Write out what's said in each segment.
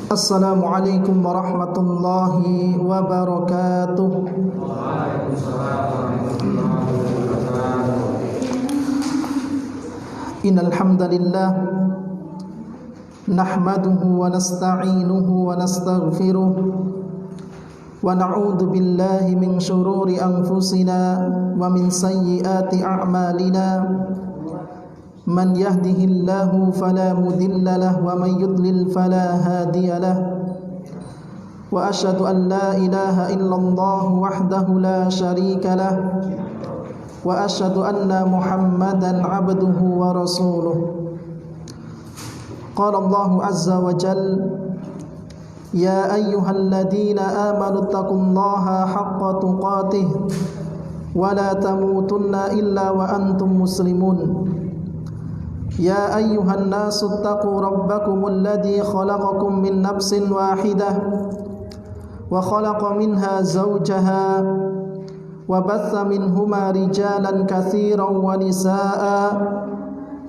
Assalamualaikum warahmatullahi wabarakatuh. Innal hamdalillah nahmaduhu wa nasta'inuhu wa nastaghfiruh wa na'udzu billahi min shururi anfusina wa min sayyiati a'malina. Man yahdihillahu fala mudilla lahu wa man yudlil fala hadiya lahu. Wa asyhadu an la ilaha illallah wahdahu la syarika lahu wa asyhadu anna Muhammadan abduhu wa rasuluh. Qala Allahu azza wa jalla: Ya ayyuhalladzina amanu taqullaha haqqa tuqatih wa la tamutunna illa wa antum muslimun. Ya ayyuhan nasu taqu rabbakumul ladzi khalaqakum min nafsin wahidah wa khalaqa minha zawjaha wa batha minhuma rijalan katsiran wa nisaa'a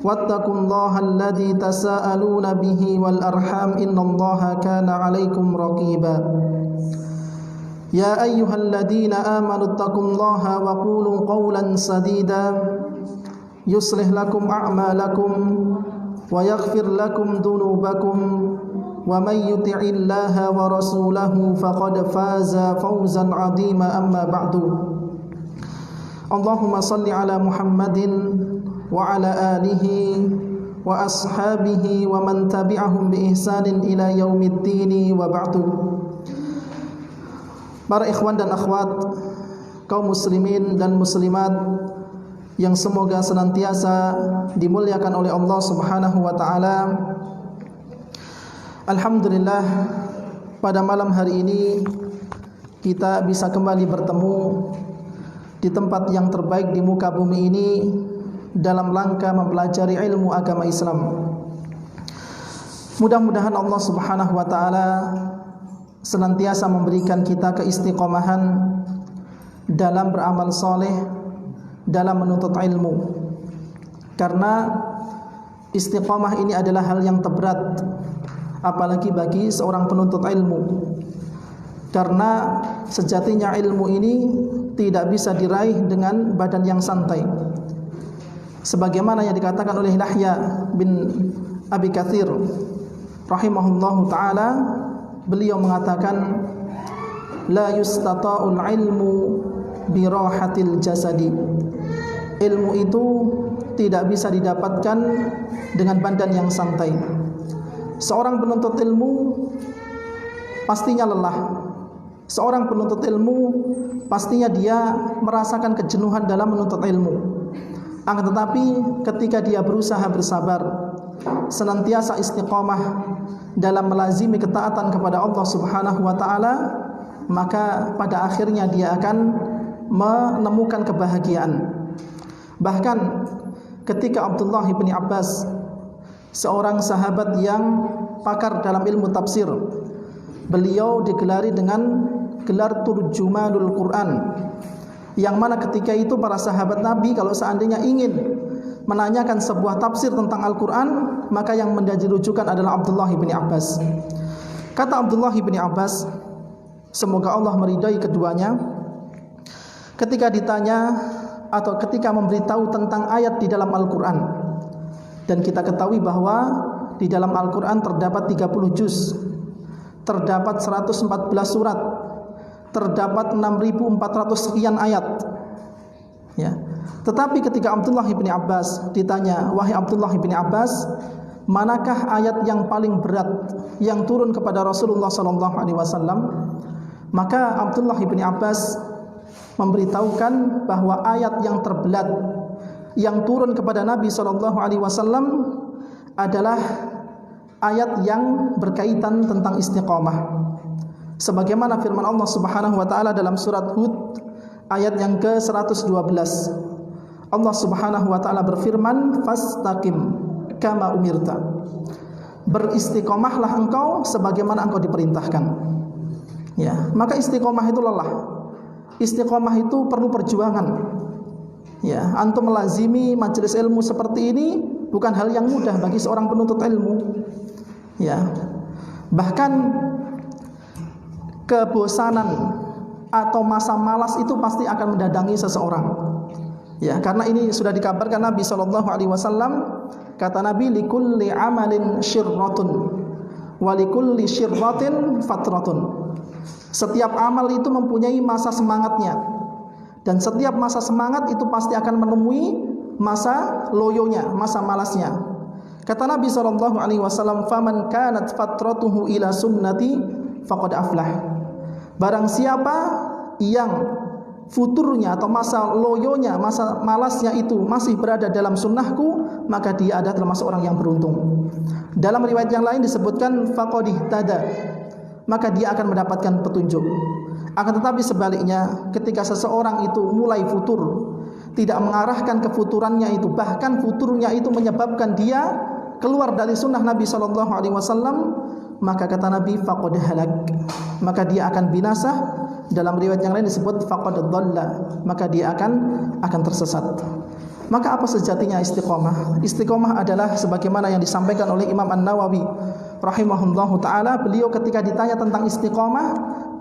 wattaqullaha alladzi tasaaluna bihi wal arham innallaha kana 'alaikum raqiba. Ya ayyuhalladzina amanu taqullaha wa qulu qawlan sadida yuslih lakum a'malakum wa yaghfir lakum dhunubakum wa may yuti'illaha wa rasulahu faqad faza fawzan 'azima. Amma ba'du. Allahumma salli ala Muhammadin wa ala alihi wa ashabihi wa man tabi'ahum bi ihsanin ila yaumiddin wa ba'du. Para ikhwan dan akhwat, kaum muslimin dan muslimat yang semoga senantiasa dimuliakan oleh Allah Subhanahu wa taala. Alhamdulillah, pada malam hari ini kita bisa kembali bertemu di tempat yang terbaik di muka bumi ini dalam rangka mempelajari ilmu agama Islam. Mudah-mudahan Allah Subhanahu wa taala senantiasa memberikan kita keistiqomahan dalam beramal soleh, dalam menuntut ilmu. Karena istiqamah ini adalah hal yang terberat, apalagi bagi seorang penuntut ilmu. Karena sejatinya ilmu ini tidak bisa diraih dengan badan yang santai. Sebagaimana yang dikatakan oleh Yahya bin Abi Katsir rahimahullahu taala, beliau mengatakan la yustata'ul ilmu birahatil jasadi. Ilmu itu tidak bisa didapatkan dengan badan yang santai. Seorang penuntut ilmu pastinya lelah. Seorang penuntut ilmu pastinya dia merasakan kejenuhan dalam menuntut ilmu. Akan tetapi ketika dia berusaha bersabar, senantiasa istiqamah dalam melazimi ketaatan kepada Allah Subhanahu wa taala, maka pada akhirnya dia akan menemukan kebahagiaan. Bahkan ketika Abdullah bin Abbas, seorang sahabat yang pakar dalam ilmu tafsir, beliau digelari dengan gelar Turjumanul Quran, yang mana ketika itu para sahabat Nabi kalau seandainya ingin menanyakan sebuah tafsir tentang Al-Quran, maka yang menjadi rujukan adalah Abdullah bin Abbas. Kata Abdullah bin Abbas, semoga Allah meridai keduanya, ketika ditanya atau ketika memberitahu tentang ayat di dalam Al-Quran, dan kita ketahui bahwa di dalam Al-Quran terdapat 30 juz, terdapat 114 surat, terdapat 6.400 sekian ayat, ya. Tetapi ketika Abdullah bin Abbas ditanya, wahai Abdullah bin Abbas, manakah ayat yang paling berat yang turun kepada Rasulullah SAW? Maka Abdullah bin Abbas memberitahukan bahwa ayat yang terberat yang turun kepada Nabi SAW adalah ayat yang berkaitan tentang istiqamah. Sebagaimana firman Allah Subhanahu wa taala dalam surat Hud ayat yang ke-112. Allah Subhanahu wa taala berfirman, "Fastaqim kama umirta." Beristiqomahlah engkau sebagaimana engkau diperintahkan. Ya, maka istiqomah itu lelah. Istiqomah itu perlu perjuangan. Ya, antum melazimi majelis ilmu seperti ini bukan hal yang mudah bagi seorang penuntut ilmu. Ya. Bahkan kebosanan atau masa malas itu pasti akan mendatangi seseorang. Ya, karena ini sudah dikabarkan Nabi sallallahu alaihi wasallam, kata Nabi, likulli amalin syirratun wa likulli syirratin fatratun. Setiap amal itu mempunyai masa semangatnya, dan setiap masa semangat itu pasti akan menemui masa loyonya, masa malasnya. Kata Nabi sallallahu alaihi wasallam, faman kanat fatratuhu ila sunnati faqad aflah. Barang siapa yang futurnya atau masa loyonya, masa malasnya itu masih berada dalam sunnahku, maka dia adalah termasuk orang yang beruntung. Dalam riwayat yang lain disebutkan faqad ihtada, maka dia akan mendapatkan petunjuk. Akan tetapi sebaliknya, ketika seseorang itu mulai futur, tidak mengarahkan kefuturannya itu, bahkan futurnya itu menyebabkan dia keluar dari sunnah Nabi sallallahu alaihi wasallam, maka kata Nabi faqad halak, maka dia akan binasa. Dalam riwayat yang lain disebut faqad dhalla, maka dia akan tersesat. Maka apa sejatinya istiqomah? Istiqomah adalah sebagaimana yang disampaikan oleh Imam An-Nawawi rahimahullahu taala. Beliau ketika ditanya tentang istiqomah,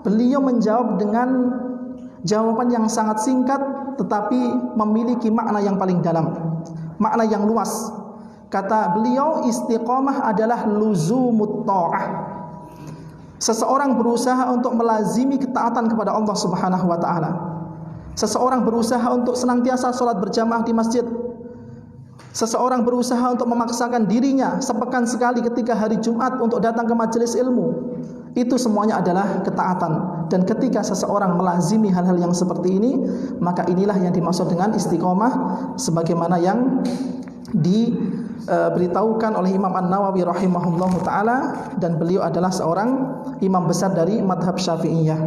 beliau menjawab dengan jawaban yang sangat singkat tetapi memiliki makna yang paling dalam, makna yang luas. Kata beliau, istiqomah adalah luzumut ta'ah. Seseorang berusaha untuk melazimi ketaatan kepada Allah Subhanahu wa taala. Seseorang berusaha untuk senantiasa salat berjamaah di masjid. Seseorang berusaha untuk memaksakan dirinya sepekan sekali ketika hari Jumat untuk datang ke majelis ilmu. Itu semuanya adalah ketaatan. Dan ketika seseorang melazimi hal-hal yang seperti ini, maka inilah yang dimaksud dengan istiqomah, sebagaimana yang diberitahukan oleh Imam An-Nawawi rahimahullahu taala, dan beliau adalah seorang imam besar dari madhab Syafi'iyah.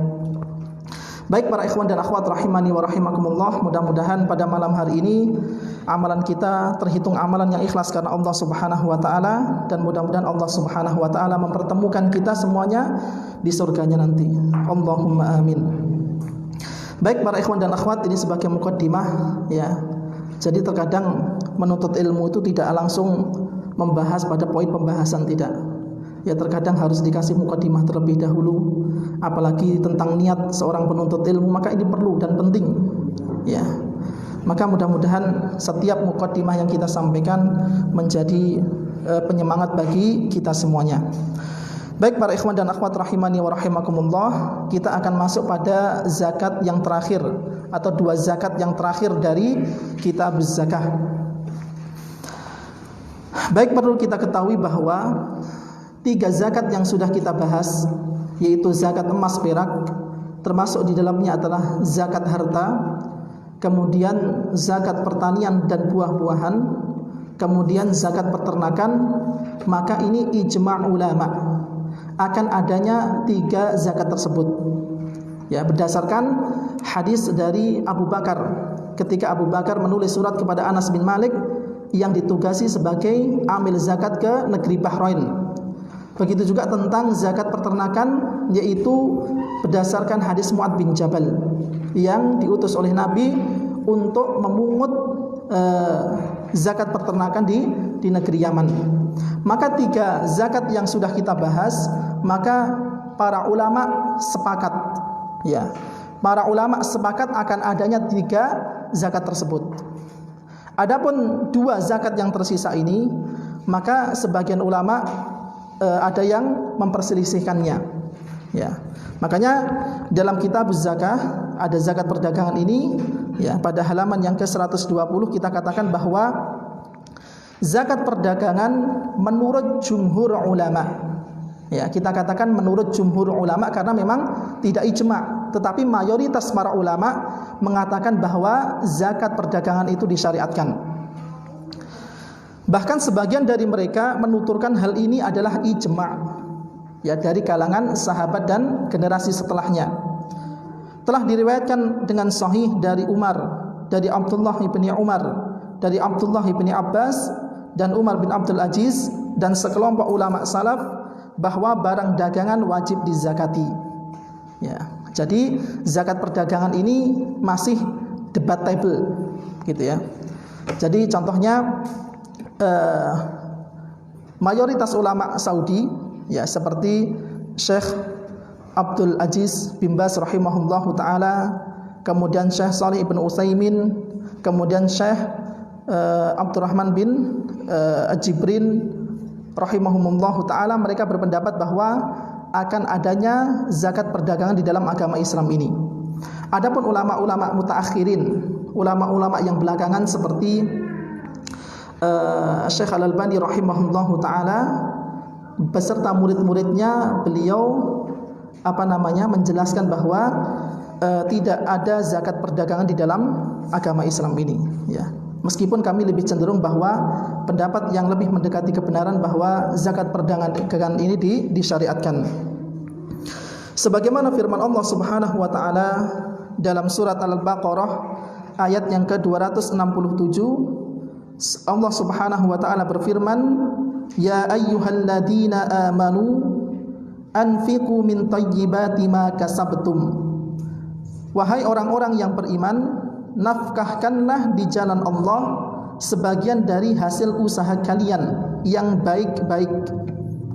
Baik para ikhwan dan akhwat rahimani wa rahimakumullah, mudah-mudahan pada malam hari ini amalan kita terhitung amalan yang ikhlas karena Allah Subhanahu wa taala, dan mudah-mudahan Allah Subhanahu wa taala mempertemukan kita semuanya di surganya nanti. Allahumma amin. Baik para ikhwan dan akhwat, ini sebagai muqaddimah ya. Jadi terkadang menuntut ilmu itu tidak langsung membahas pada poin pembahasan, tidak. Ya, terkadang harus dikasih muqaddimah terlebih dahulu, apalagi tentang niat seorang penuntut ilmu, maka ini perlu dan penting. Ya. Maka mudah-mudahan setiap muqaddimah yang kita sampaikan menjadi penyemangat bagi kita semuanya. Baik para ikhwan dan akhwat rahimani wa rahimakumullah, kita akan masuk pada zakat yang terakhir atau dua zakat yang terakhir dari kitab zakah. Baik, perlu kita ketahui bahwa tiga zakat yang sudah kita bahas, yaitu zakat emas perak, termasuk di dalamnya adalah zakat harta, kemudian zakat pertanian dan buah-buahan, kemudian zakat peternakan, maka ini ijma' ulama akan adanya tiga zakat tersebut. Ya, berdasarkan hadis dari Abu Bakar ketika Abu Bakar menulis surat kepada Anas bin Malik yang ditugasi sebagai amil zakat ke negeri Bahrain. Begitu juga tentang zakat peternakan, yaitu berdasarkan hadis Mu'adz bin Jabal yang diutus oleh Nabi untuk memungut zakat peternakan di negeri Yaman. Maka tiga zakat yang sudah kita bahas, maka para ulama sepakat, ya, para ulama sepakat akan adanya tiga zakat tersebut. Adapun dua zakat yang tersisa ini, maka sebagian ulama ada yang memperselisihkannya. Ya, makanya dalam kitab zakah ada zakat perdagangan ini. Ya, pada halaman yang ke-120 kita katakan bahwa zakat perdagangan menurut jumhur ulama. Ya, kita katakan menurut jumhur ulama karena memang tidak ijma', tetapi mayoritas para ulama mengatakan bahwa zakat perdagangan itu disyariatkan. Bahkan sebagian dari mereka menuturkan hal ini adalah ijma', ya, dari kalangan sahabat dan generasi setelahnya. Telah diriwayatkan dengan sahih dari Umar, dari Abdullah bin Umar, dari Abdullah bin Abbas dan Umar bin Abdul Aziz dan sekelompok ulama salaf bahwa barang dagangan wajib dizakati. Ya, jadi zakat perdagangan ini masih debatable, gitu ya. Jadi contohnya mayoritas ulama Saudi ya, seperti Syekh Abdul Aziz bin Baz rahimahullahu taala, kemudian Syekh Shalih Ibn Utsaimin, kemudian Syekh Abdurrahman bin Jibrin rahimahumullahu taala. Mereka berpendapat bahwa akan adanya zakat perdagangan di dalam agama Islam ini. Adapun ulama-ulama mutaakhirin, ulama-ulama yang belakangan seperti Syekh Al-Albani rahimahullahu taala beserta murid-muridnya, beliau menjelaskan bahwa tidak ada zakat perdagangan di dalam agama Islam ini, ya. Meskipun kami lebih cenderung bahwa pendapat yang lebih mendekati kebenaran bahwa zakat perdagangan ini disyariatkan. Sebagaimana firman Allah Subhanahu wa taala dalam surat Al-Baqarah ayat yang ke-267, Allah Subhanahu wa taala berfirman, "Ya ayyuhalladzina amanu anfiqu min thayyibati ma kasabtum." Wahai orang-orang yang beriman, nafkahkanlah di jalan Allah sebagian dari hasil usaha kalian yang baik-baik.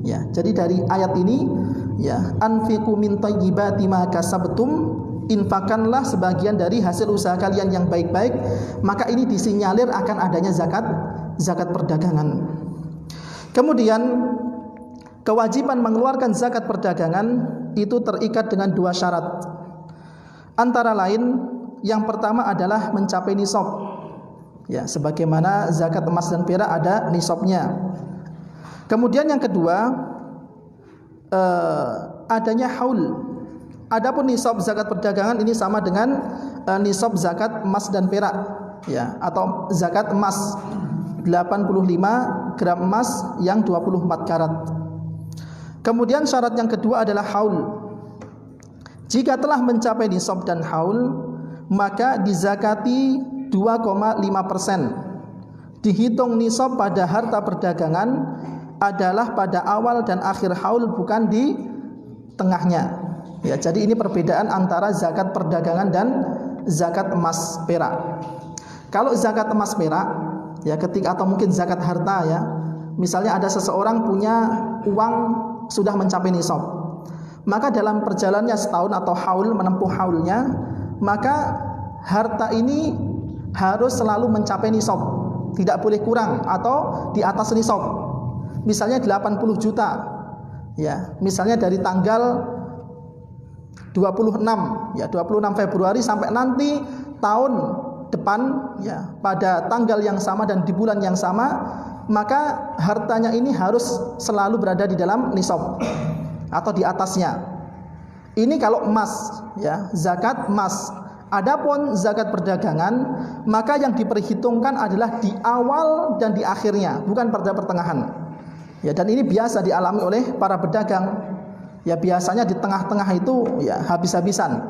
Ya, jadi dari ayat ini, ya, anfiqu min thayyibati ma kasabtum, infakkanlah sebagian dari hasil usaha kalian yang baik-baik. Maka ini disinyalir akan adanya zakat perdagangan. Kemudian kewajiban mengeluarkan zakat perdagangan itu terikat dengan dua syarat. Antara lain, yang pertama adalah mencapai nisab. Ya, sebagaimana zakat emas dan perak ada nisabnya. Kemudian yang kedua, adanya haul. Adapun nisab zakat perdagangan ini sama dengan nisab zakat emas dan perak, ya, atau zakat emas 85 gram emas yang 24 karat. Kemudian syarat yang kedua adalah haul. Jika telah mencapai nisab dan haul, maka dizakati 2,5%. Dihitung nisab pada harta perdagangan adalah pada awal dan akhir haul, bukan di tengahnya. Ya, jadi ini perbedaan antara zakat perdagangan dan zakat emas perak. Kalau zakat emas perak, ya, ketika atau mungkin zakat harta, ya, misalnya ada seseorang punya uang sudah mencapai nisab, maka dalam perjalanannya setahun atau haul, menempuh haulnya, maka harta ini harus selalu mencapai nisab, tidak boleh kurang atau di atas nisab. Misalnya 80 juta, ya, misalnya dari tanggal 26, ya, 26 Februari sampai nanti tahun depan, ya, pada tanggal yang sama dan di bulan yang sama, maka hartanya ini harus selalu berada di dalam nisab atau di atasnya. Ini kalau emas, ya, zakat emas. Adapun zakat perdagangan, maka yang diperhitungkan adalah di awal dan di akhirnya, bukan pada pertengahan. Ya, dan ini biasa dialami oleh para pedagang. Ya, biasanya di tengah-tengah itu, ya, habis-habisan.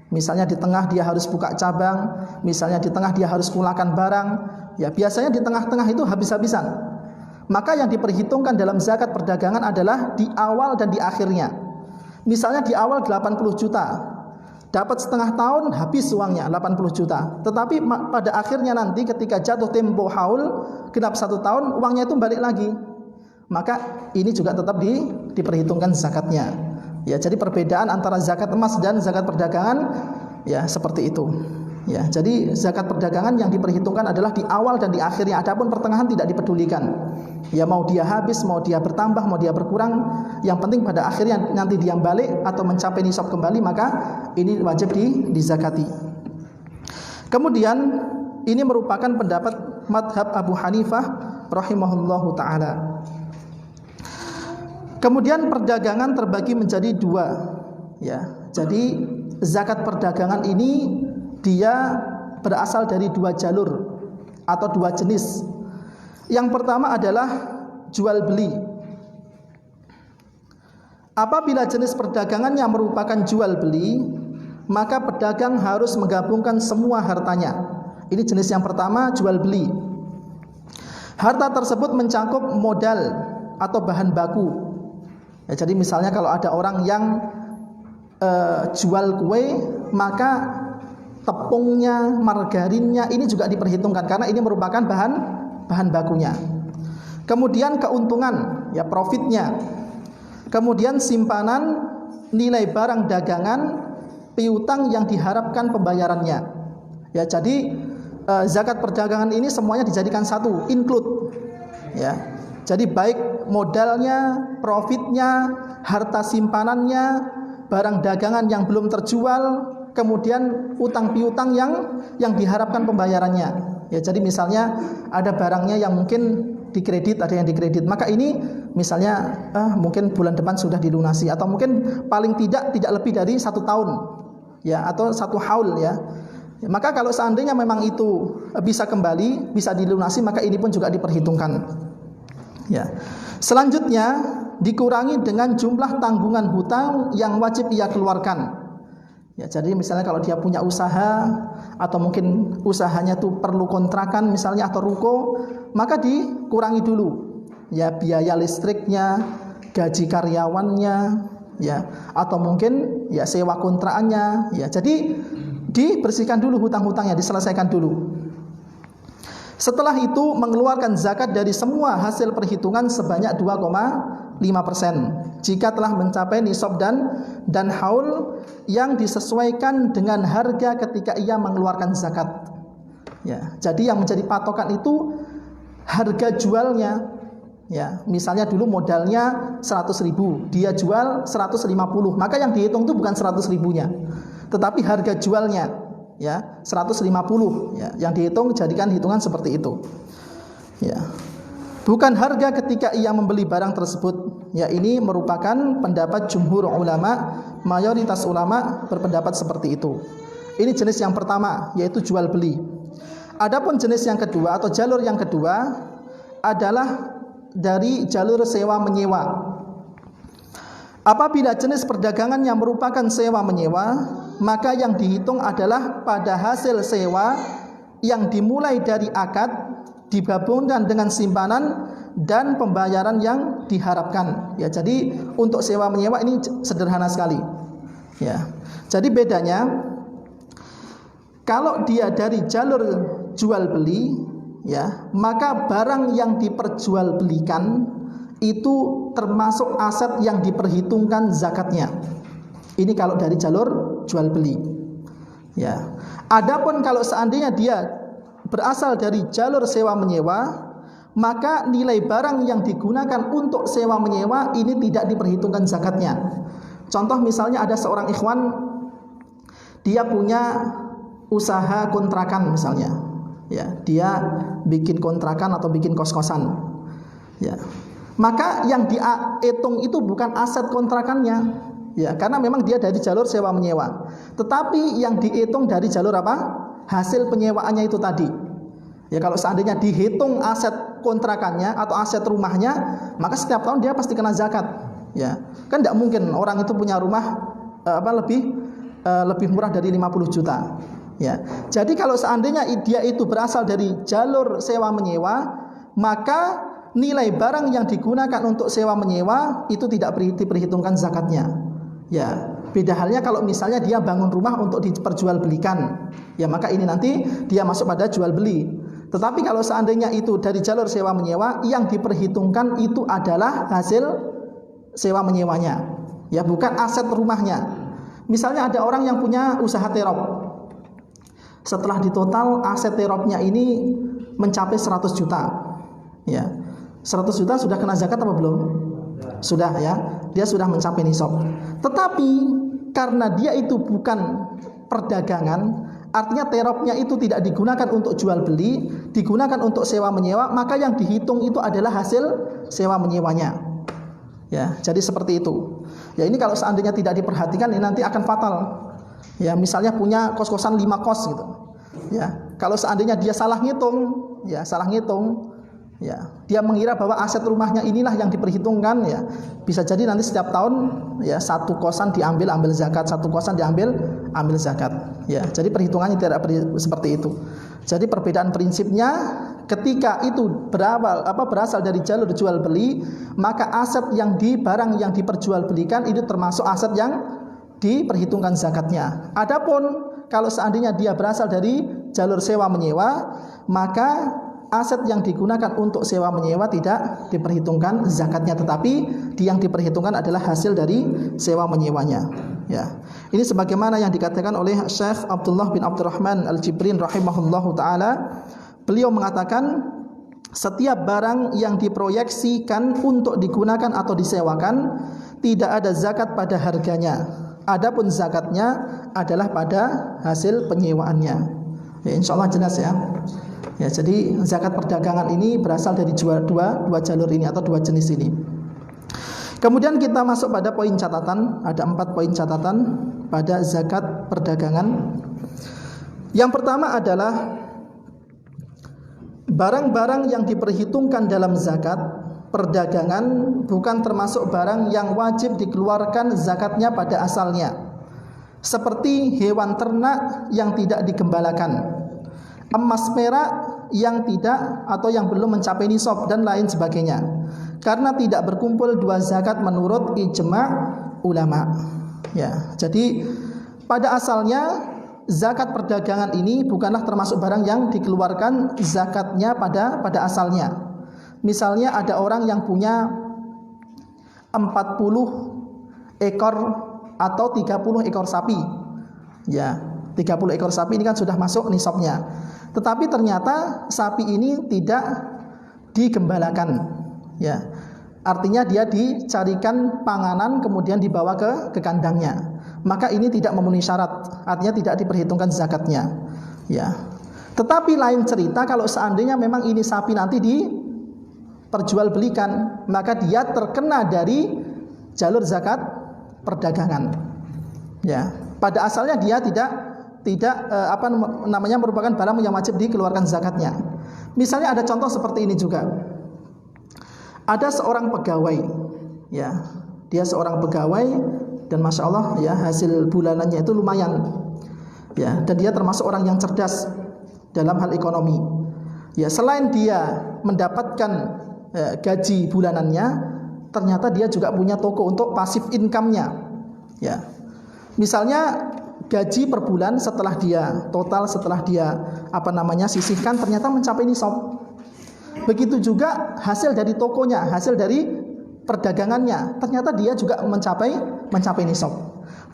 Misalnya di tengah dia harus buka cabang, misalnya di tengah dia harus pulangkan barang. Ya, biasanya di tengah-tengah itu habis-habisan. Maka yang diperhitungkan dalam zakat perdagangan adalah di awal dan di akhirnya. Misalnya di awal 80 juta, dapat setengah tahun habis uangnya 80 juta. Tetapi pada akhirnya nanti ketika jatuh tempo haul genap 1 tahun, uangnya itu balik lagi. Maka ini juga tetap diperhitungkan zakatnya. Ya, jadi perbedaan antara zakat emas dan zakat perdagangan, ya, seperti itu. Ya, jadi zakat perdagangan yang diperhitungkan adalah di awal dan di akhirnya. Adapun pertengahan tidak dipedulikan. Ya, mau dia habis, mau dia bertambah, mau dia berkurang, yang penting pada akhirnya nanti dia balik atau mencapai nisab kembali, maka ini wajib dizakati. Kemudian ini merupakan pendapat madhab Abu Hanifah rahimahullahu taala. Kemudian perdagangan terbagi menjadi dua, ya. Jadi zakat perdagangan ini dia berasal dari dua jalur atau dua jenis. Yang pertama adalah jual beli. Apabila jenis perdagangan yang merupakan jual beli, maka pedagang harus menggabungkan semua hartanya. Ini jenis yang pertama, jual beli. Harta tersebut mencakup modal atau bahan baku. Ya, jadi misalnya kalau ada orang yang jual kue, maka tepungnya, margarinnya ini juga diperhitungkan karena ini merupakan bahan bakunya. Kemudian keuntungan, ya, profitnya. Kemudian simpanan nilai barang dagangan piutang yang diharapkan pembayarannya. Ya, jadi zakat perdagangan ini semuanya dijadikan satu, include. Ya. Jadi baik modalnya, profitnya, harta simpanannya, barang dagangan yang belum terjual, kemudian utang piutang yang diharapkan pembayarannya. Ya, jadi misalnya ada barangnya yang mungkin dikredit, ada yang dikredit, maka ini misalnya mungkin bulan depan sudah dilunasi, atau mungkin paling tidak lebih dari 1 tahun, ya, atau 1 haul, ya. Maka kalau seandainya memang itu bisa kembali, bisa dilunasi, maka ini pun juga diperhitungkan. Ya. Selanjutnya dikurangi dengan jumlah tanggungan hutang yang wajib ia keluarkan. Ya, jadi misalnya kalau dia punya usaha atau mungkin usahanya itu perlu kontrakan misalnya atau ruko, maka dikurangi dulu. Ya, biaya listriknya, gaji karyawannya, ya, atau mungkin ya sewa kontrakannya, ya. Jadi dibersihkan dulu hutang-hutangnya, diselesaikan dulu. Setelah itu mengeluarkan zakat dari semua hasil perhitungan sebanyak 2,5% jika telah mencapai nisab dan haul yang disesuaikan dengan harga ketika ia mengeluarkan zakat. Ya, jadi yang menjadi patokan itu harga jualnya. Ya, misalnya dulu modalnya 100.000, dia jual 150, maka yang dihitung itu bukan 100.000-nya, tetapi harga jualnya. Ya, 150, ya, yang dihitung jadikan hitungan seperti itu. Ya. Bukan harga ketika ia membeli barang tersebut. Ya, ini merupakan pendapat jumhur ulama, mayoritas ulama berpendapat seperti itu. Ini jenis yang pertama, yaitu jual beli. Adapun jenis yang kedua atau jalur yang kedua adalah dari jalur sewa menyewa. Apabila jenis perdagangan yang merupakan sewa menyewa, maka yang dihitung adalah pada hasil sewa yang dimulai dari akad, digabungkan dengan simpanan dan pembayaran yang diharapkan. Ya, jadi untuk sewa menyewa ini sederhana sekali. Ya. Jadi bedanya kalau dia dari jalur jual beli, ya, maka barang yang diperjualbelikan itu termasuk aset yang diperhitungkan zakatnya. Ini kalau dari jalur jual beli. Ya. Adapun kalau seandainya dia berasal dari jalur sewa menyewa, maka nilai barang yang digunakan untuk sewa menyewa ini tidak diperhitungkan zakatnya. Contoh misalnya ada seorang ikhwan, dia punya usaha kontrakan misalnya. Ya, dia bikin kontrakan atau bikin kos-kosan. Ya. Maka yang dihitung itu bukan aset kontrakannya, ya, karena memang dia dari jalur sewa menyewa. Tetapi yang dihitung dari jalur apa? Hasil penyewaannya itu tadi. Ya, kalau seandainya dihitung aset kontrakannya atau aset rumahnya, maka setiap tahun dia pasti kena zakat. Ya, kan tidak mungkin orang itu punya rumah lebih murah dari 50 juta. Ya, jadi kalau seandainya dia itu berasal dari jalur sewa menyewa, maka nilai barang yang digunakan untuk sewa menyewa itu tidak diperhitungkan zakatnya. Ya, beda halnya kalau misalnya dia bangun rumah untuk diperjualbelikan, ya, maka ini nanti dia masuk pada jual beli. Tetapi kalau seandainya itu dari jalur sewa menyewa, yang diperhitungkan itu adalah hasil sewa menyewanya, ya, bukan aset rumahnya. Misalnya ada orang yang punya usaha terop, setelah ditotal aset teropnya ini mencapai 100 juta, ya. 100 juta sudah kena zakat apa belum? Sudah, ya. Dia sudah mencapai nisab. Tetapi karena dia itu bukan perdagangan, artinya teropnya itu tidak digunakan untuk jual beli, digunakan untuk sewa menyewa, maka yang dihitung itu adalah hasil sewa menyewanya. Ya, jadi seperti itu. Ya, ini kalau seandainya tidak diperhatikan ini nanti akan fatal. Ya, misalnya punya kos-kosan 5 kos gitu. Ya, kalau seandainya dia salah ngitung, ya, dia mengira bahwa aset rumahnya inilah yang diperhitungkan, ya, bisa jadi nanti setiap tahun, ya, satu kosan ambil zakat, satu kosan ambil zakat, ya. Jadi perhitungannya tidak seperti itu. Jadi perbedaan prinsipnya ketika itu berasal dari jalur jual beli, maka aset barang yang diperjualbelikan itu termasuk aset yang diperhitungkan zakatnya. Adapun kalau seandainya dia berasal dari jalur sewa menyewa, maka aset yang digunakan untuk sewa menyewa tidak diperhitungkan zakatnya, tetapi yang diperhitungkan adalah hasil dari sewa menyewanya. Ya, ini sebagaimana yang dikatakan oleh Syekh Abdullah bin Abdurrahman Al-Jibrin rahimahullahu taala. Beliau mengatakan, setiap barang yang diproyeksikan untuk digunakan atau disewakan tidak ada zakat pada harganya. Adapun zakatnya adalah pada hasil penyewaannya. Ya, insyaallah jelas ya. Ya, jadi zakat perdagangan ini berasal dari dua jalur ini atau dua jenis ini. Kemudian kita masuk pada poin catatan. Ada 4 poin catatan pada zakat perdagangan. Yang pertama adalah barang-barang yang diperhitungkan dalam zakat perdagangan bukan termasuk barang yang wajib dikeluarkan zakatnya pada asalnya, seperti hewan ternak yang tidak digembalakan, emas perak yang tidak atau yang belum mencapai nisab, dan lain sebagainya, karena tidak berkumpul 2 zakat menurut ijma' ulama. Ya, jadi pada asalnya zakat perdagangan ini bukanlah termasuk barang yang dikeluarkan zakatnya pada asalnya. Misalnya ada orang yang punya 40 ekor atau 30 ekor sapi. Ya, 30 ekor sapi ini kan sudah masuk nisabnya. Tetapi ternyata sapi ini tidak digembalakan. Ya. Artinya dia dicarikan panganan kemudian dibawa ke kandangnya. Maka ini tidak memenuhi syarat, artinya tidak diperhitungkan zakatnya. Ya. Tetapi lain cerita kalau seandainya memang ini sapi nanti diperjualbelikan, maka dia terkena dari jalur zakat perdagangan. Ya. Pada asalnya dia tidak merupakan barang yang wajib dikeluarkan zakatnya. Misalnya ada contoh seperti ini juga. Ada seorang pegawai, ya, dia seorang pegawai dan masya Allah ya hasil bulanannya itu lumayan, ya, dan dia termasuk orang yang cerdas dalam hal ekonomi. Ya, selain dia mendapatkan gaji bulanannya, ternyata dia juga punya toko untuk pasif income-nya. Ya, misalnya gaji per bulan setelah dia sisihkan ternyata mencapai nisab. Begitu juga hasil dari tokonya, hasil dari perdagangannya, ternyata dia juga mencapai nisab.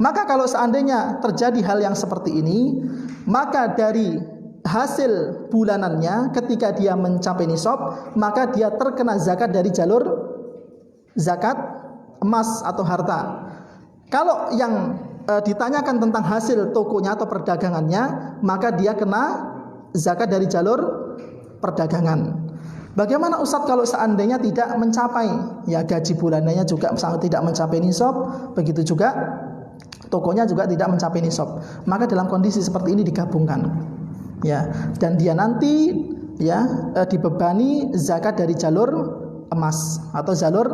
Maka kalau seandainya terjadi hal yang seperti ini, maka dari hasil bulanannya ketika dia mencapai nisab, maka dia terkena zakat dari jalur zakat emas atau harta. Kalau yang ditanyakan tentang hasil tokonya atau perdagangannya, maka dia kena zakat dari jalur perdagangan. Bagaimana Ustadz kalau seandainya tidak mencapai, ya gaji bulanannya juga sangat tidak mencapai nisab, begitu juga tokonya juga tidak mencapai nisab. Maka dalam kondisi seperti ini digabungkan, ya, dan dia nanti ya dibebani zakat dari jalur emas atau jalur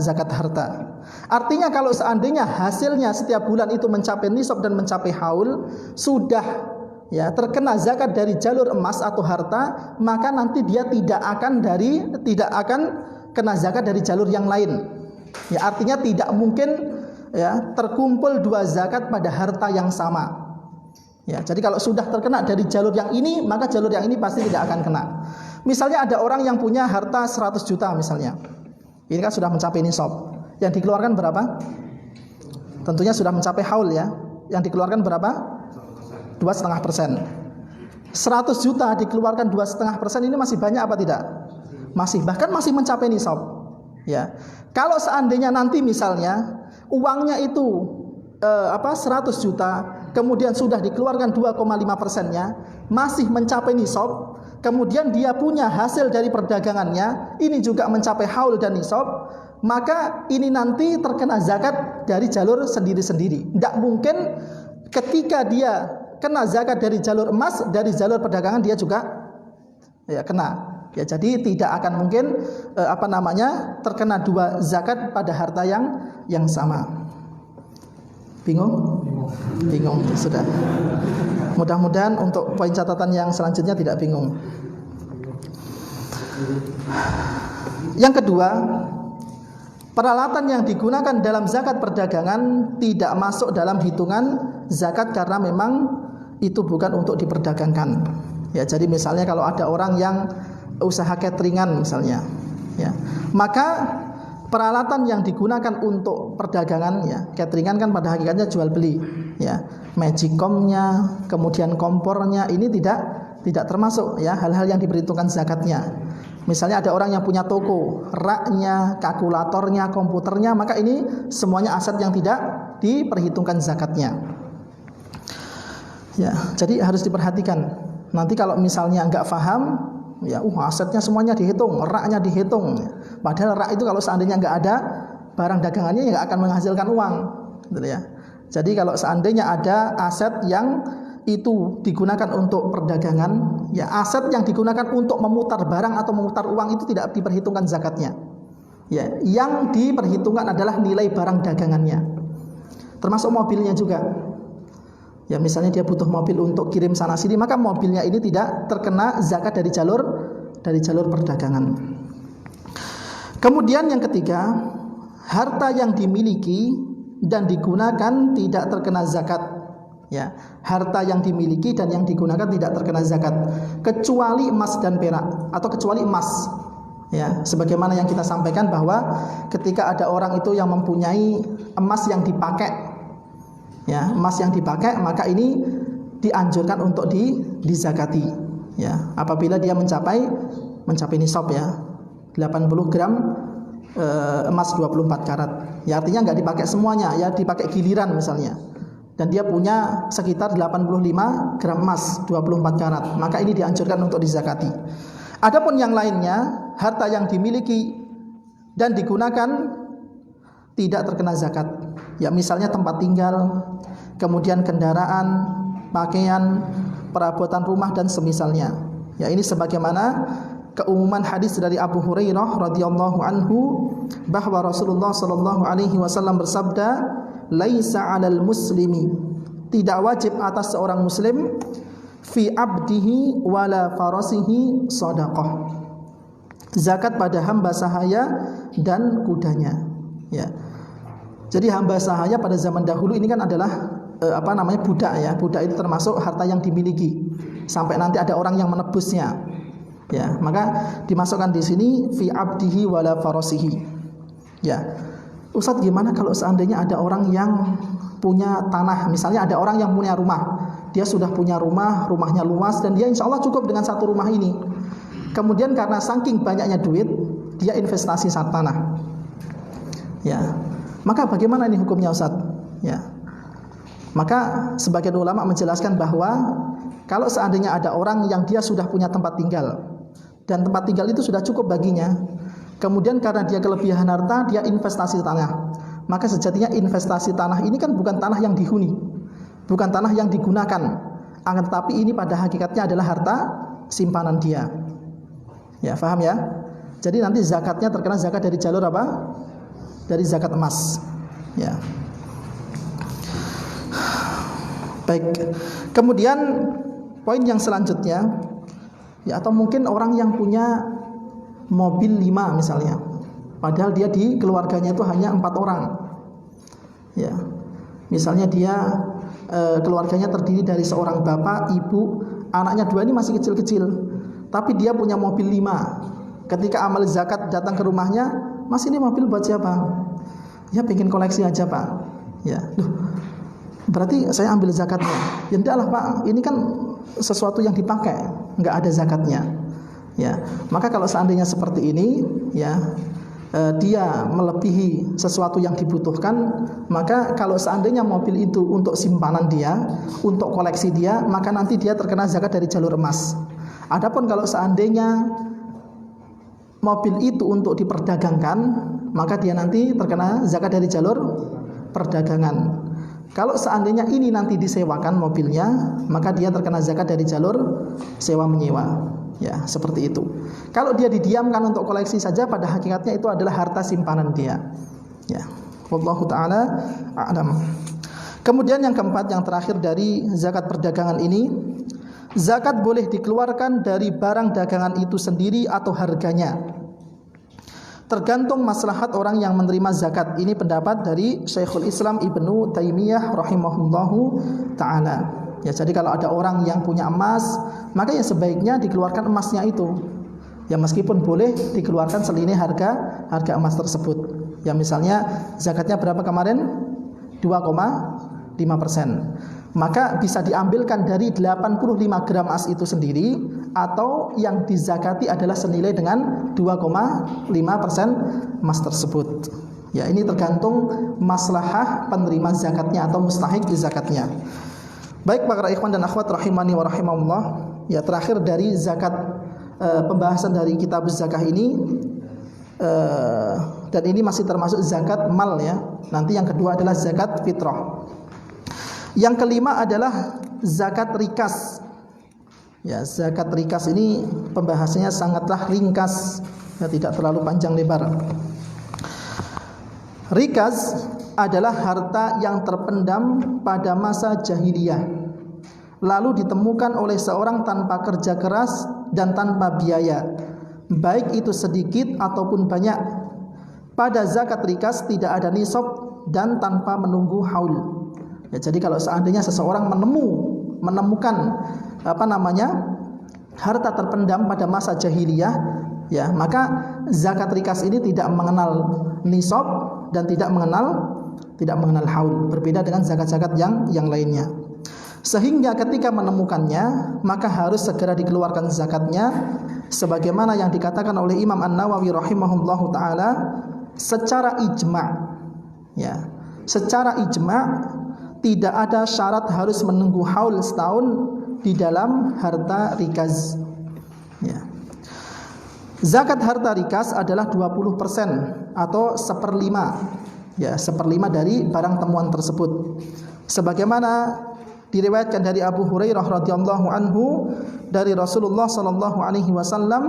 zakat harta. Artinya kalau seandainya hasilnya setiap bulan itu mencapai nisab dan mencapai haul, sudah ya terkena zakat dari jalur emas atau harta, maka nanti dia tidak akan kena zakat dari jalur yang lain. Ya, artinya tidak mungkin ya terkumpul 2 zakat pada harta yang sama. Ya, jadi kalau sudah terkena dari jalur yang ini, maka jalur yang ini pasti tidak akan kena. Misalnya ada orang yang punya harta 100 juta misalnya. Ini kan sudah mencapai nisab. Yang dikeluarkan berapa? Tentunya sudah mencapai haul ya. Yang dikeluarkan berapa? 2,5%. 100 juta dikeluarkan 2,5%, ini masih banyak apa tidak? Masih, bahkan masih mencapai nisab. Ya. Kalau seandainya nanti misalnya uangnya itu 100 juta, kemudian sudah dikeluarkan 2,5%-nya, masih mencapai nisab, kemudian dia punya hasil dari perdagangannya, ini juga mencapai haul dan nisab, maka ini nanti terkena zakat dari jalur sendiri-sendiri. Tidak mungkin ketika dia kena zakat dari jalur emas, dari jalur perdagangan dia juga ya kena. Ya, jadi tidak akan mungkin terkena 2 zakat pada harta yang sama. Bingung? Bingung sudah. Mudah-mudahan untuk poin catatan yang selanjutnya tidak bingung. Yang kedua, peralatan yang digunakan dalam zakat perdagangan tidak masuk dalam hitungan zakat karena memang itu bukan untuk diperdagangkan. Ya, jadi misalnya kalau ada orang yang usaha cateringan misalnya, ya, maka peralatan yang digunakan untuk perdagangan, ya, cateringan kan pada hakikatnya jual beli, ya, magicomnya, kemudian kompornya, ini tidak termasuk, ya, hal-hal yang diperhitungkan zakatnya. Misalnya ada orang yang punya toko, raknya, kalkulatornya, komputernya, maka ini semuanya aset yang tidak diperhitungkan zakatnya. Ya, jadi harus diperhatikan. Nanti kalau misalnya nggak paham, ya, asetnya semuanya dihitung, raknya dihitung. Padahal rak itu kalau seandainya nggak ada barang dagangannya, ya nggak akan menghasilkan uang, gitu ya. Jadi kalau seandainya ada aset yang itu digunakan untuk perdagangan, ya, aset yang digunakan untuk memutar barang atau memutar uang itu tidak diperhitungkan zakatnya. Ya, yang diperhitungkan adalah nilai barang dagangannya, termasuk mobilnya juga. Ya, misalnya dia butuh mobil untuk kirim sana sini, maka mobilnya ini tidak terkena zakat dari jalur perdagangan. Kemudian yang ketiga, harta yang dimiliki dan digunakan tidak terkena zakat. Ya, harta yang dimiliki dan yang digunakan tidak terkena zakat, kecuali emas dan perak, atau kecuali emas. Ya, sebagaimana yang kita sampaikan bahwa ketika ada orang itu yang mempunyai emas yang dipakai, ya, emas yang dipakai, maka ini dianjurkan untuk dizakati, ya, apabila dia mencapai nisab, ya, 80 gram emas 24 karat. Ya, artinya nggak dipakai semuanya, ya, dipakai giliran misalnya. Dan dia punya sekitar 85 gram emas 24 karat, maka ini dianjurkan untuk dizakati. Adapun yang lainnya, harta yang dimiliki dan digunakan tidak terkena zakat. Ya, misalnya tempat tinggal, kemudian kendaraan, pakaian, perabotan rumah dan semisalnya. Ya, ini sebagaimana keumuman hadis dari Abu Hurairah radhiyallahu anhu bahwa Rasulullah sallallahu alaihi wasallam bersabda, "Laisa 'alal muslimi," tidak wajib atas seorang muslim, "fi 'abdihi wala farasihi shadaqah," zakat pada hamba sahaya dan kudanya. Ya. Jadi hamba sahaya pada zaman dahulu ini kan adalah budak, ya. Budak itu termasuk harta yang dimiliki sampai nanti ada orang yang menebusnya. Ya, maka dimasukkan di sini fi abdihi wala farasihi. Ya. Ustadz, gimana kalau seandainya ada orang yang punya tanah, misalnya ada orang yang punya rumah, dia sudah punya rumah, rumahnya luas dan dia insya Allah cukup dengan satu rumah ini. Kemudian karena saking banyaknya duit, dia investasi saat tanah. Ya. Maka bagaimana ini hukumnya, Ustaz? Ya. Maka sebagian ulama menjelaskan bahwa kalau seandainya ada orang yang dia sudah punya tempat tinggal dan tempat tinggal itu sudah cukup baginya, kemudian karena dia kelebihan harta, dia investasi tanah, maka sejatinya investasi tanah ini kan bukan tanah yang dihuni, bukan tanah yang digunakan, akan tetapi ini pada hakikatnya adalah harta simpanan dia. Ya, paham ya? Jadi nanti zakatnya terkena zakat dari jalur apa? Dari zakat emas. Ya. Baik. Kemudian poin yang selanjutnya, ya, atau mungkin orang yang punya mobil 5 misalnya, padahal dia di keluarganya itu hanya 4 orang. Ya. Misalnya dia keluarganya terdiri dari seorang bapak, ibu, anaknya 2 ini masih kecil-kecil, tapi dia punya mobil 5. Ketika amal zakat datang ke rumahnya, "Mas, ini mobil buat siapa?" "Ya, pengen koleksi aja, Pak." Ya, loh, berarti saya ambil zakatnya. Ya enggak lah, Pak, ini kan sesuatu yang dipakai, enggak ada zakatnya. Ya, maka kalau seandainya seperti ini, ya, dia melebihi sesuatu yang dibutuhkan, maka kalau seandainya mobil itu untuk simpanan dia, untuk koleksi dia, maka nanti dia terkena zakat dari jalur emas. Adapun kalau seandainya mobil itu untuk diperdagangkan, maka dia nanti terkena zakat dari jalur perdagangan. Kalau seandainya ini nanti disewakan mobilnya, maka dia terkena zakat dari jalur sewa menyewa. Ya, seperti itu. Kalau dia didiamkan untuk koleksi saja, pada hakikatnya itu adalah harta simpanan dia. Ya, wallahu taala a'lam. Kemudian yang keempat, yang terakhir dari zakat perdagangan ini, zakat boleh dikeluarkan dari barang dagangan itu sendiri atau harganya, tergantung maslahat orang yang menerima zakat. Ini pendapat dari Syekhul Islam Ibnu Taimiyah rahimahullahu ta'ala. Ya, jadi kalau ada orang yang punya emas, maka ya sebaiknya dikeluarkan emasnya itu. Ya, meskipun boleh dikeluarkan selineh harga emas tersebut. Ya, misalnya zakatnya berapa kemarin? 2,5%. Maka bisa diambilkan dari 85 gram emas itu sendiri, atau yang dizakati adalah senilai dengan 2,5% emas tersebut. Ya, ini tergantung maslahah penerima zakatnya atau mustahik di zakatnya. Baik para ikhwan dan akhwat rahimani wa rahimakumullah. Ya, terakhir dari zakat, pembahasan dari kitab zakah ini, dan ini masih termasuk zakat mal ya. Nanti yang kedua adalah zakat fitrah. Yang kelima adalah zakat rikas. Ya, zakat rikas ini pembahasannya sangatlah ringkas, ya, tidak terlalu panjang lebar. Rikas adalah harta yang terpendam pada masa jahiliyah, lalu ditemukan oleh seorang tanpa kerja keras dan tanpa biaya, baik itu sedikit ataupun banyak. Pada zakat rikas tidak ada nisab dan tanpa menunggu haul. Ya, jadi kalau seandainya seseorang menemukan harta terpendam pada masa jahiliyah, ya, maka zakat rikas ini tidak mengenal nisab dan tidak mengenal haul, berbeda dengan zakat-zakat yang lainnya. Sehingga ketika menemukannya, maka harus segera dikeluarkan zakatnya, sebagaimana yang dikatakan oleh Imam An-Nawawi rahimahullahu taala secara ijma'. Ya, secara ijma' tidak ada syarat harus menunggu haul setahun di dalam harta rikas. Ya. Zakat harta rikas adalah 20% atau 1/5. Ya, 1/5 dari barang temuan tersebut. Sebagaimana diriwayatkan dari Abu Hurairah radhiyallahu anhu dari Rasulullah sallallahu alaihi wasallam,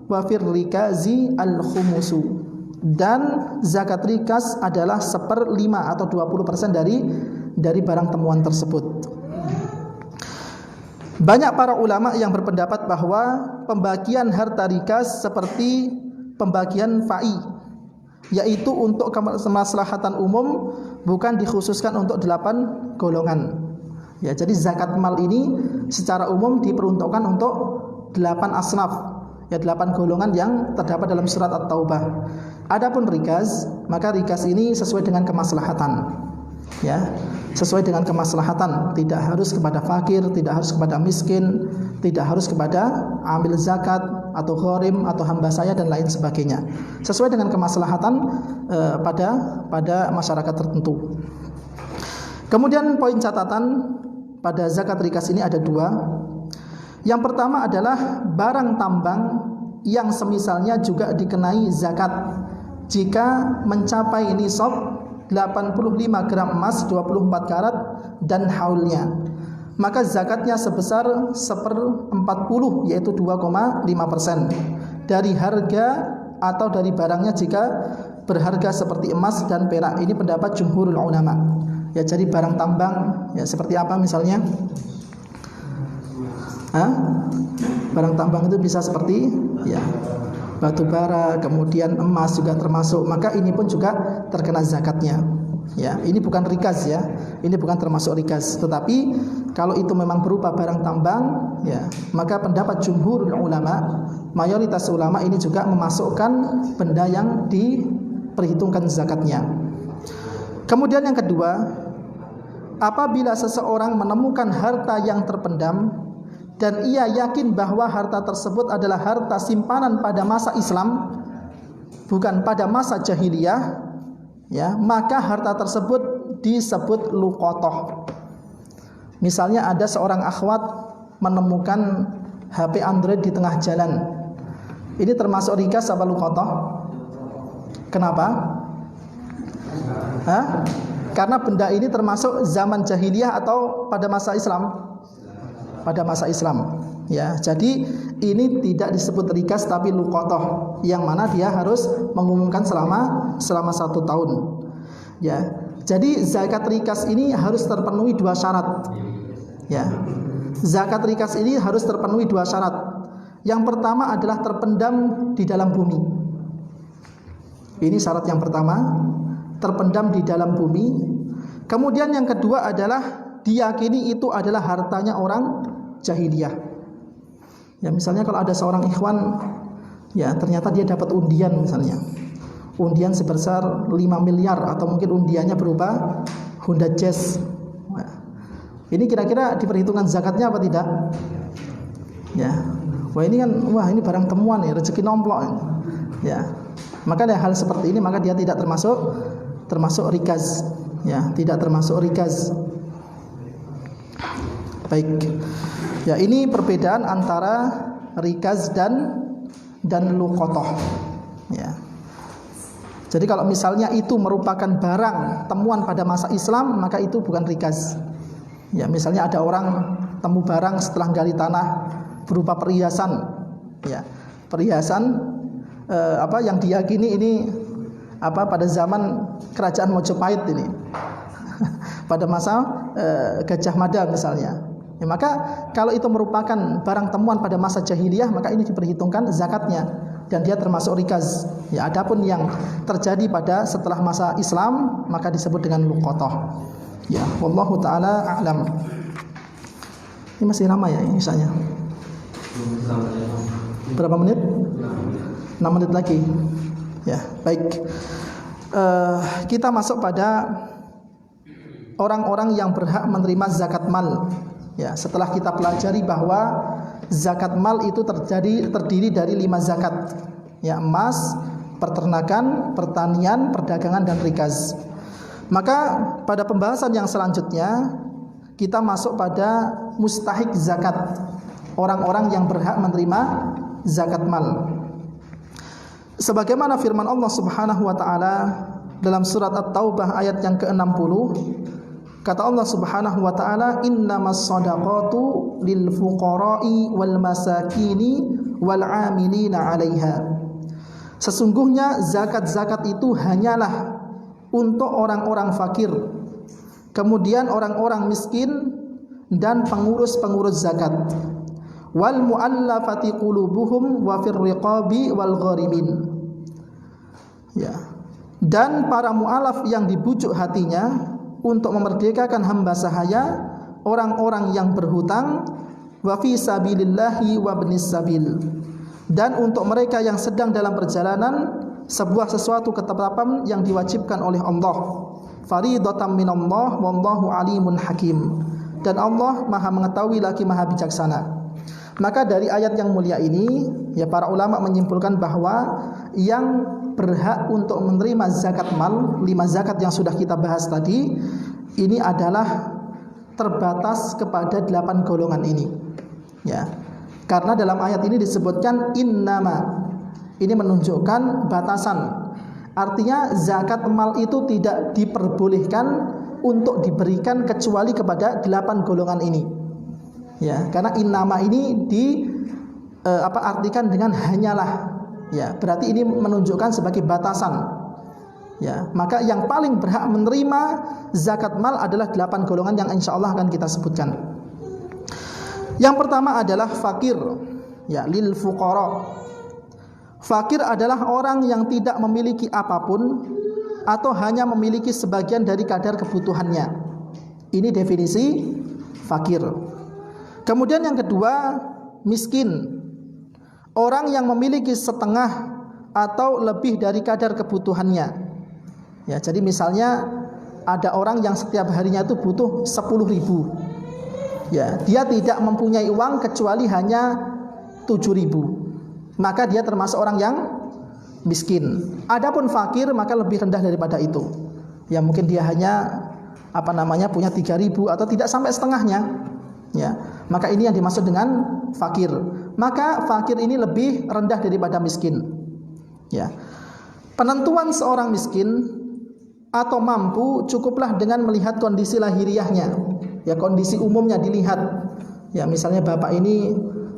wa fir rikazi al-khumusu. Dan zakat rikas adalah 1/5 atau 20% dari barang temuan tersebut. Banyak para ulama yang berpendapat bahwa pembagian harta rikas seperti pembagian fa'i, yaitu untuk kemaslahatan umum, bukan dikhususkan untuk 8 golongan. Ya, jadi zakat mal ini secara umum diperuntukkan untuk 8 asnaf, ya, 8 golongan yang terdapat dalam surat At-Taubah. Adapun rikas, maka rikas ini sesuai dengan kemaslahatan. Ya, sesuai dengan kemaslahatan, tidak harus kepada fakir, tidak harus kepada miskin, tidak harus kepada amil zakat atau gharim atau hamba saya dan lain sebagainya. Sesuai dengan kemaslahatan pada masyarakat tertentu. Kemudian poin catatan pada zakat rikas ini ada 2. Yang pertama adalah barang tambang yang semisalnya juga dikenai zakat jika mencapai nisab 85 gram emas 24 karat dan haulnya, maka zakatnya sebesar 1/40, yaitu 2,5% dari harga atau dari barangnya jika berharga seperti emas dan perak. Ini pendapat jumhurul ulama. Ya, jadi barang tambang, ya, seperti apa misalnya? Barang tambang itu bisa seperti, ya, batu bara, kemudian emas juga termasuk, maka ini pun juga terkena zakatnya. Ya, ini bukan rikas ya, ini bukan termasuk rikas. Tetapi kalau itu memang berupa barang tambang, ya, maka pendapat jumhur ulama, mayoritas ulama ini juga memasukkan benda yang diperhitungkan zakatnya. Kemudian yang kedua, apabila seseorang menemukan harta yang terpendam dan ia yakin bahwa harta tersebut adalah harta simpanan pada masa Islam, bukan pada masa jahiliyah, ya, maka harta tersebut disebut luqotoh. Misalnya ada seorang akhwat menemukan HP Android di tengah jalan. Ini termasuk rikas apa luqotoh? Kenapa? Karena benda ini termasuk zaman jahiliyah atau pada masa Islam? Pada masa Islam, ya. Jadi ini tidak disebut rikas tapi luqotoh, yang mana dia harus mengumumkan selama 1 tahun. Ya. Jadi zakat rikas ini harus terpenuhi 2 syarat. Ya. Zakat rikas ini harus terpenuhi 2 syarat. Yang pertama adalah terpendam di dalam bumi. Ini syarat yang pertama, terpendam di dalam bumi. Kemudian yang kedua adalah diyakini itu adalah hartanya orang jahiliyah. Ya misalnya kalau ada seorang ikhwan, ya ternyata dia dapat undian misalnya, undian sebesar 5 miliar atau mungkin undiannya berupa Honda Jazz. Nah, ini kira-kira diperhitungkan zakatnya apa tidak? Ya, wah ini kan, wah ini barang temuan ya, rezeki nomplok. Ya, maka ada hal seperti ini, maka dia tidak termasuk rikaz. Ya, tidak termasuk rikaz. Baik. Ya, ini perbedaan antara rikaz dan luqatah. Ya. Jadi kalau misalnya itu merupakan barang temuan pada masa Islam, maka itu bukan rikaz. Ya, misalnya ada orang temu barang setelah gali tanah berupa perhiasan. Ya, perhiasan yang diyakini ini pada zaman kerajaan Mojopahit ini. Pada masa Gajah Mada misalnya. Ya, maka kalau itu merupakan barang temuan pada masa jahiliyah, maka ini diperhitungkan zakatnya dan dia termasuk rikaz. Ya, adapun yang terjadi pada setelah masa Islam maka disebut dengan luqatah. Ya, wallahu taala a'lam. Ini masih lama ya misalnya. Berapa menit? 6 menit lagi. Ya, baik. Kita masuk pada orang-orang yang berhak menerima zakat mal. Ya, setelah kita pelajari bahwa zakat mal itu terdiri dari 5 zakat. Ya, emas, peternakan, pertanian, perdagangan dan rikaz. Maka pada pembahasan yang selanjutnya kita masuk pada mustahik zakat. Orang-orang yang berhak menerima zakat mal. Sebagaimana firman Allah Subhanahu wa taala dalam surat At-Taubah ayat yang ke-60, kata Allah Subhanahu wa taala, innamas shadaqatu lil fuqara'i wal masakini wal 'amilina 'alaiha. Sesungguhnya zakat-zakat itu hanyalah untuk orang-orang fakir, kemudian orang-orang miskin dan pengurus-pengurus zakat. Wal mu'allafati qulubuhum wa fir riqabi wal gharimin. Ya. Dan para mu'alaf yang dibujuk hatinya untuk memerdekakan hamba sahaya, orang-orang yang berhutang, wa fi sabilillahi wa ibnis sabil. Dan untuk mereka yang sedang dalam perjalanan, sebuah sesuatu ketetapan yang diwajibkan oleh Allah. Faridatan minallah wallahu alimun hakim. Dan Allah Maha mengetahui lagi Maha bijaksana. Maka dari ayat yang mulia ini, ya para ulama menyimpulkan bahwa yang berhak untuk menerima zakat mal, 5 zakat yang sudah kita bahas tadi, ini adalah terbatas kepada 8 golongan ini. Ya. Karena dalam ayat ini disebutkan innama. Ini menunjukkan batasan. Artinya zakat mal itu tidak diperbolehkan untuk diberikan kecuali kepada 8 golongan ini. Ya, karena innama ini artikan dengan hanyalah. Ya, berarti ini menunjukkan sebagai batasan. Ya, maka yang paling berhak menerima zakat mal adalah 8 golongan yang insyaallah akan kita sebutkan. Yang pertama adalah fakir. Ya, lil fuqara. Fakir adalah orang yang tidak memiliki apapun atau hanya memiliki sebagian dari kadar kebutuhannya. Ini definisi fakir. Kemudian yang kedua, miskin. Orang yang memiliki setengah atau lebih dari kadar kebutuhannya. Ya, jadi misalnya ada orang yang setiap harinya itu butuh 10.000. Ya, dia tidak mempunyai uang kecuali hanya 7.000. Maka dia termasuk orang yang miskin. Adapun fakir maka lebih rendah daripada itu. Ya, mungkin dia hanya punya 3.000 atau tidak sampai setengahnya. Ya, maka ini yang dimaksud dengan fakir. Maka fakir ini lebih rendah daripada miskin. Ya. Penentuan seorang miskin atau mampu cukuplah dengan melihat kondisi lahiriahnya. Ya, kondisi umumnya dilihat. Ya, misalnya bapak ini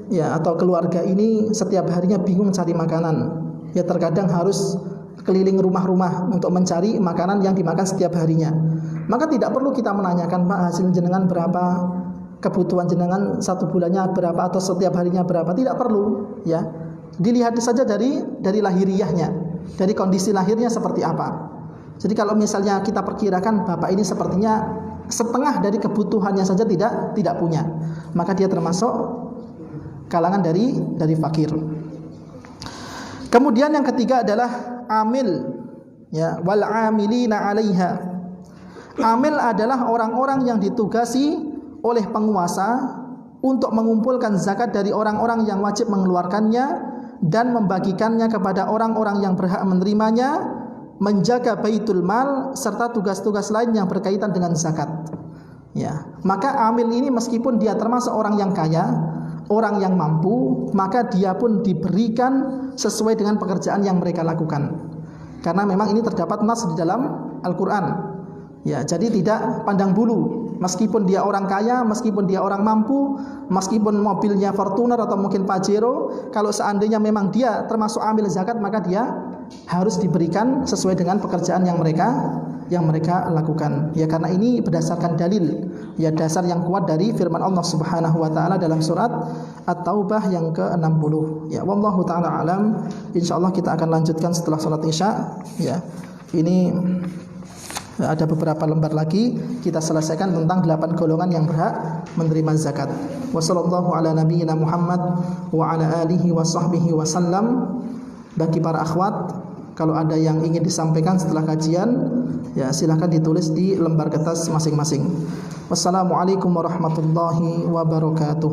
ya atau keluarga ini setiap harinya bingung cari makanan. Ya, terkadang harus keliling rumah-rumah untuk mencari makanan yang dimakan setiap harinya. Maka tidak perlu kita menanyakan, Pak, hasil jenengan berapa, kebutuhan jenengan 1 bulannya berapa atau setiap harinya berapa, tidak perlu. Ya, dilihat saja dari lahiriahnya, dari kondisi lahirnya seperti apa. Jadi kalau misalnya kita perkirakan bapak ini sepertinya setengah dari kebutuhannya saja tidak punya, maka dia termasuk kalangan dari fakir. Kemudian yang ketiga adalah amil, ya, wal amilina 'alaiha. Amil adalah orang-orang yang ditugasi oleh penguasa untuk mengumpulkan zakat dari orang-orang yang wajib mengeluarkannya dan membagikannya kepada orang-orang yang berhak menerimanya, menjaga baitul mal serta tugas-tugas lain yang berkaitan dengan zakat. Ya, maka amil ini meskipun dia termasuk orang yang kaya, orang yang mampu, maka dia pun diberikan sesuai dengan pekerjaan yang mereka lakukan. Karena memang ini terdapat nas di dalam Al-Qur'an. Ya, jadi tidak pandang bulu. Meskipun dia orang kaya, meskipun dia orang mampu, meskipun mobilnya Fortuner atau mungkin Pajero, kalau seandainya memang dia termasuk amil zakat, maka dia harus diberikan sesuai dengan pekerjaan yang mereka lakukan. Ya, karena ini berdasarkan dalil, ya, dasar yang kuat dari firman Allah Subhanahu wa taala dalam surat At-Taubah yang ke-60. Ya, wallahu taala alam. Insyaallah kita akan lanjutkan setelah salat Isya. Ya. Ini ada beberapa lembar lagi kita selesaikan tentang 8 golongan yang berhak menerima zakat. Wassallallahu ala nabiyyina Muhammad wa ala alihi wa sahbihi wasallam. Bagi para akhwat, kalau ada yang ingin disampaikan setelah kajian, ya silakan ditulis di lembar kertas masing-masing. Wassalamualaikum warahmatullahi wabarakatuh.